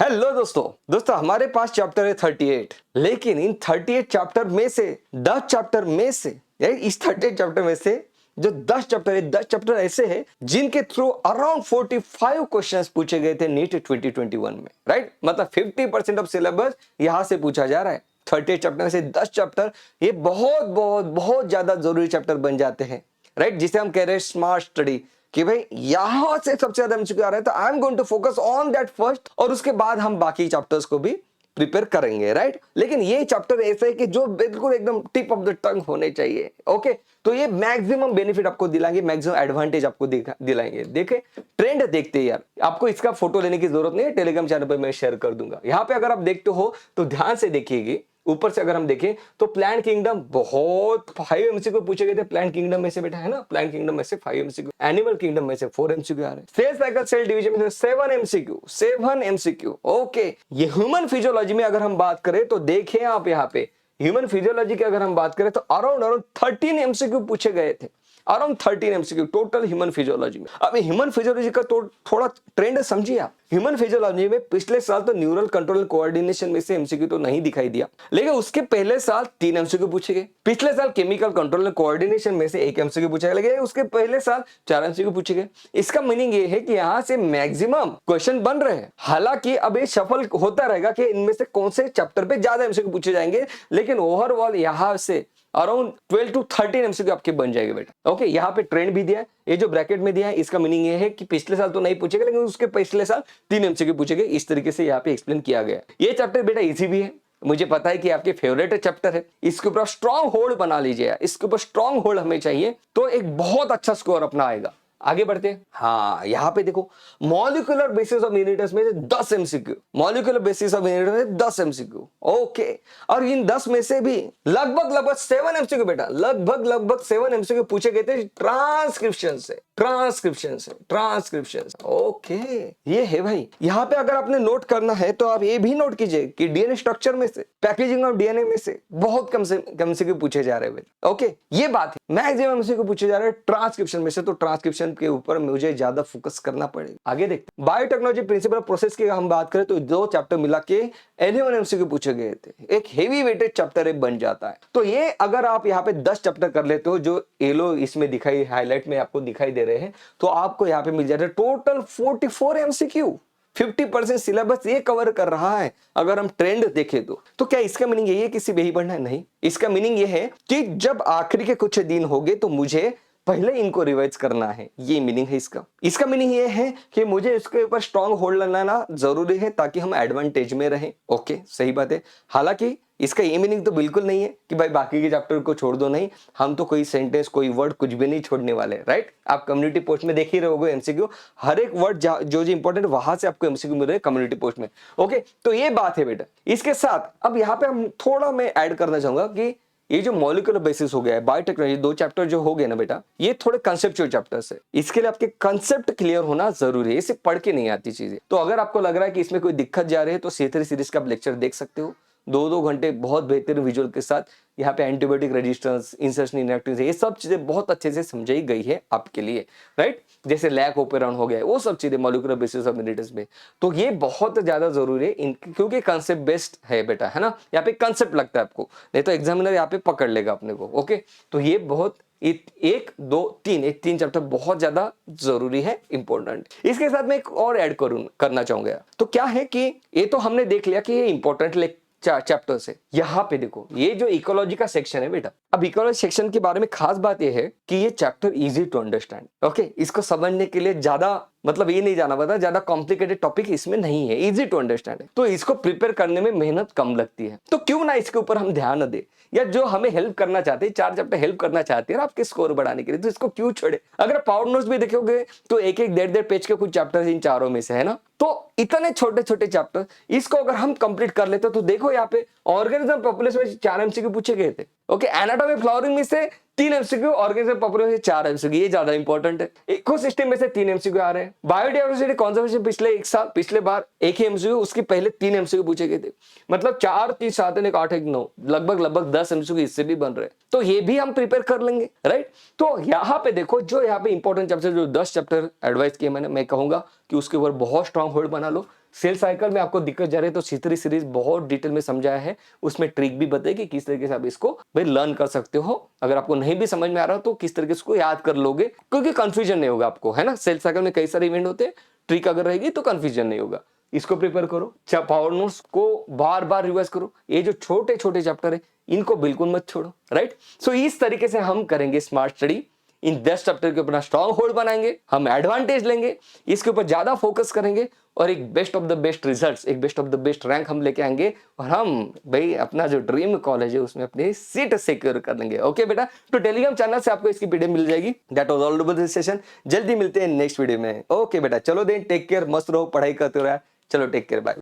Hello दोस्तों हमारे पास chapter है 38, लेकिन इन 38 चैप्टर में से 10 चैप्टर में से इस 38 चैप्टर में से जो 10 चैप्टर है, 10 चैप्टर ऐसे हैं जिनके थ्रू अराउंड 45 क्वेश्चंस पूछे गए थे नीट 2021 में, राइट। मतलब 50% ऑफ सिलेबस यहां से पूछा जा रहा है। 38 चैप्टर में से 10 चैप्टर ये बहुत बहुत बहुत ज्यादा जरूरी चैप्टर बन जाते हैं, राइट, जिसे हम कह रहे हैं स्मार्ट स्टडी, कि भाई यहां से सबसे ज्यादा एमसीक्यू आ रहा है तो I am going to focus on that first, और उसके बाद हम बाकी चैप्टर्स को भी प्रिपेयर करेंगे, राइट। लेकिन ये चैप्टर ऐसा है कि जो बिल्कुल एकदम टिप ऑफ द टंग होने चाहिए, ओके। तो ये मैक्सिमम बेनिफिट आपको दिलाएंगे, मैक्सिमम एडवांटेज आपको दिलाएंगे। देखे ट्रेंड देखते हैं यार, आपको इसका फोटो लेने की जरूरत नहीं है, टेलीग्राम चैनल पर मैं शेयर कर दूंगा। यहाँ पे अगर आप देखते हो तो ध्यान से देखिएगी, ऊपर से अगर हम देखें तो प्लांट किंगडम बहुत 5 एमसीक्यू पूछे गए थे। प्लांट किंगडम में से बेटा, है ना, प्लांट किंगडम में से 5 एमसीक्यू, एनिमल किंगडम में से 4 एमसीक्यू आ रहे हैं, सेल साइकिल सेल डिवीजन में से 7 एमसीक्यू। ओके, ये ह्यूमन फिजियोलॉजी में अगर हम बात करें तो देखें आप यहाँ पे ह्यूमन फिजियोलॉजी की अगर हम बात करें तो अराउंड 13 एमसीक्यू पूछे गए थे, around 13 MCQ total human physiology में। अब ह्यूमन फिजियोलॉजी का तो थोड़ा ट्रेंड समझिए आप। ह्यूमन फिजियोलॉजी में पिछले साल तो न्यूरल कंट्रोल कोऑर्डिनेशन में से एमसीक्यू तो नहीं दिखाई दिया, लेकिन उसके पहले साल 3 एमसीक्यू पूछे गए। पिछले साल केमिकल कंट्रोल कोऑर्डिनेशन में से 1 एमसीक्यू पूछा गया, लेकिन उसके पहले साल 4 एमसीक्यू पूछे गए। इसका मीनिंग ये है कि यहाँ से मैक्सिमम क्वेश्चन बन रहे हैं। हालांकि अब ये सफल होता रहेगा कि इनमें से कौन से चैप्टर पे ज्यादा एमसीक्यू पूछे जाएंगे, लेकिन ओवरऑल यहाँ से अराउंड 12 to 13 एमसीक्यू आपके बन जाएंगे बेटा। ओके, यहाँ पे ट्रेंड भी दिया है, ये जो ब्रैकेट में दिया है इसका मीनिंग ये है कि पिछले साल तो नहीं पूछेगा, लेकिन उसके पिछले साल 3 एमसीक्यू पूछेंगे। इस तरीके से यहाँ पे एक्सप्लेन किया गया। ये चैप्टर बेटा इजी भी है, मुझे पता है कि आपके फेवरेट चैप्टर है। इसके ऊपर स्ट्रॉन्ग होल्ड बना लीजिए, इसके ऊपर स्ट्रॉन्ग होल्ड हमें चाहिए तो एक बहुत अच्छा स्कोर अपना आएगा। आगे बढ़ते हैं। हाँ, यहाँ पे देखो मॉलिक्यूलर बेसिस ऑफ इनहिबिटर्स में से 10 MCQ, molecular basis of inhibitors में 10 एमसीक्यू। ओके, और इन 10 में से भी लगभग 7 एमसीक्यू बेटा, लगभग 7 एमसीक्यू पूछे गए थे ट्रांसक्रिप्शन से। ओके, ये है भाई। यहाँ पे अगर आपने नोट करना है तो आप ये भी नोट कीजिए कि डीएनए स्ट्रक्चर में से, पैकेजिंग ऑफ डीएनए में से बहुत कम से एमसीक्यू पूछे जा रहे हैं। ओके, ये बात है। मैक्सिमम एमसीक्यू पूछे जा रहे हैं ट्रांसक्रिप्शन में से, तो ट्रांसक्रिप्शन के ऊपर मुझे ज्यादा फोकस करना पड़ेगा। आगे देखते हैं। बायोटेक्नोलॉजी प्रिंसिपल ऑफ प्रोसेस की हम बात करें तो 2 चैप्टर मिला के 11 एमसीक्यू पूछे गए थे। एक हेवी वेटेड चैप्टर बन जाता है। तो ये अगर आप यहाँ पे 10 चैप्टर कर लेते हो, जो येलो इसमें दिखाई हाईलाइट में आपको दिखाई दे रहे हैं, तो आपको यहाँ पे मिल जाता है टोटल 44 एमसीक्यू। 50% सिलेबस ये कवर कर रहा है। अगर हम ट्रेंड देखें तो क्या इसका मीनिंग यही है कि सिर्फ यही पढ़ना है? नहीं, इसका मीनिंग ये है कि जब आखिरी के कुछ दिन हो गए तो मुझे पहले इनको रिवाइज करना है। ये मीनिंग है इसका मीनिंग ये है कि मुझे इसके ऊपर स्ट्रॉन्ग होल्ड लगाना जरूरी है ताकि हम एडवांटेज में रहें। ओके, सही बात है। हालांकि इसका ये मीनिंग तो बिल्कुल नहीं है कि भाई बाकी के चैप्टर को छोड़ दो, नहीं, हम तो कोई सेंटेंस कोई वर्ड कुछ भी नहीं छोड़ने वाले, राइट। आप कम्युनिटी पोस्ट में देख ही रहोगे एमसीक्यू, हर एक वर्ड जो इंपॉर्टेंट वहां से आपको एमसीक्यू मिल रहे हैं कम्युनिटी पोस्ट में। ओके, तो ये बात है बेटा। इसके साथ अब यहाँ पे हम थोड़ा मैं ऐड करना चाहूंगा कि ये जो मॉलिक्यूलर बेसिस हो गया है, बायोटेक्नोलॉजी 2 चैप्टर जो हो गए ना बेटा, ये थोड़े कंसेप्चुअल चैप्टर्स है। इसके लिए आपके कंसेप्ट क्लियर होना जरूरी है, इसे पढ़ के नहीं आती चीजें। तो अगर आपको लग रहा है कि इसमें कोई दिक्कत जा रही है तो C3 सीरीज का आप लेक्चर देख सकते हो, 2-2 घंटे बहुत बेहतरीन विजुअल के साथ। यहाँ पे एंटीबायोटिक रेजिस्टेंस, इंसर्शन इनएक्टिविटी, ये सब चीजें बहुत अच्छे से समझाई गई है आपके लिए, राइट। जैसे लैक ओपेरॉन हो गया, वो सब चीजें मॉलिक्यूलर बेसिस ऑफ इनहिबिटर्स में। तो ये बहुत ज्यादा जरूरी है क्योंकि कंसेप्ट बेस्ड है बेटा, है ना। यहाँ पे कंसेप्ट लगता है आपको, नहीं तो एग्जामिनर यहाँ पे पकड़ लेगा अपने को। ओके, तो ये बहुत 1, 2, 3 एक 3 चैप्टर बहुत ज्यादा जरूरी है, इंपॉर्टेंट। इसके साथ मैं एक और ऐड करना चाहूंगा। तो क्या है कि ये तो हमने देख लिया कि ये इंपॉर्टेंट चैप्टर से। यहाँ पे देखो ये जो इकोलॉजी का सेक्शन है बेटा, अब इकोलॉजी सेक्शन के बारे में खास बात ये है कि ये chapter easy to understand. Okay, इसको समझने के लिए ज्यादा मतलब ये नहीं जाना पड़ता, ज्यादा कॉम्प्लिकेटेड टॉपिक इसमें नहीं है, इजी टू अंडरस्टैंड है। तो इसको प्रिपेयर करने में मेहनत कम लगती है, तो क्यों ना इसके ऊपर हम ध्यान दें। या जो हमें हेल्प करना चाहते हैं, 4 चैप्टर हेल्प करना चाहते हैं आपके स्कोर बढ़ाने के लिए, तो इसको क्यों छोड़े। अगर पावर नोट्स भी देखोगे तो 1-1, 1.5 पेज के कुछ चैप्टर इन चारों में से, है ना। तो इतने छोटे छोटे चैप्टर, इसको अगर हम कंप्लीट कर लेते तो देखो यहाँ पे ऑर्गेनिज्म पॉपुलेशन में 4 एमसीक्यू पूछे गए थे। ओके, एनाटॉमी फ्लावरिंग में से 3 एमसीक्यू, ऑर्गेनिज्म पॉपुलेशन से 4 एमसीक्यू, ये ज्यादा इंपॉर्टेंट है। इकोसिस्टम में से 3 एमसीक्यू आ रहे हैं। बायोडायवर्सिटी कंजर्वेशन पिछले बार 1 ही एमसीक्यू, उसके पहले 3 एमसीक्यू पूछे गए थे। मतलब 4, 3, 7, 1, 8, 1, 9, लगभग 10 एमसीक्यू इससे भी बन रहे हैं। तो ये भी हम प्रिपेयर कर लेंगे, राइट। तो यहाँ पे देखो, जो यहाँ पे इंपॉर्टेंट चैप्टर, जो 10 चैप्टर एडवाइस किए मैंने, मैं कहूंगा कि उसके ऊपर बहुत स्ट्रांग होल्ड बना लो। सेल्स साइकिल में आपको दिक्कत जा रही है तो C3 सीरीज बहुत डिटेल में समझाया है, उसमें ट्रिक भी बताएगी किस तरीके से आप इसको भाई लर्न कर सकते हो। अगर आपको नहीं भी समझ में आ रहा तो किस तरीके से इसको याद कर लोगे, क्योंकि कंफ्यूजन नहीं होगा आपको, है ना। सेल्स साइकिल में कई सारे इवेंट होते हैं, ट्रिक अगर रहेगी तो कंफ्यूजन नहीं होगा। इसको प्रिपेयर करो, पावर नोट्स को बार बार रिवाइज करो, ये जो छोटे छोटे चैप्टर है इनको बिल्कुल मत छोड़ो, राइट। सो इस तरीके से हम करेंगे स्मार्ट स्टडी। इन 10 चैप्टर के ऊपर स्ट्रॉन्ग होल्ड बनाएंगे, हम एडवांटेज लेंगे, इसके ऊपर ज्यादा फोकस करेंगे और एक best of the best results, एक best of the best rank हम लेके आएंगे और हम भाई अपना जो ड्रीम कॉलेज है उसमें अपनी सीट सिक्योर कर लेंगे। ओके बेटा, तो टेलीग्राम चैनल से आपको इसकी पीडीएफ मिल जाएगी। That was all about this session. जल्दी मिलते हैं नेक्स्ट वीडियो में। ओके बेटा, चलो देन टेक केयर, मस्त रहो, पढ़ाई करते रहो। चलो टेक केयर, बाय।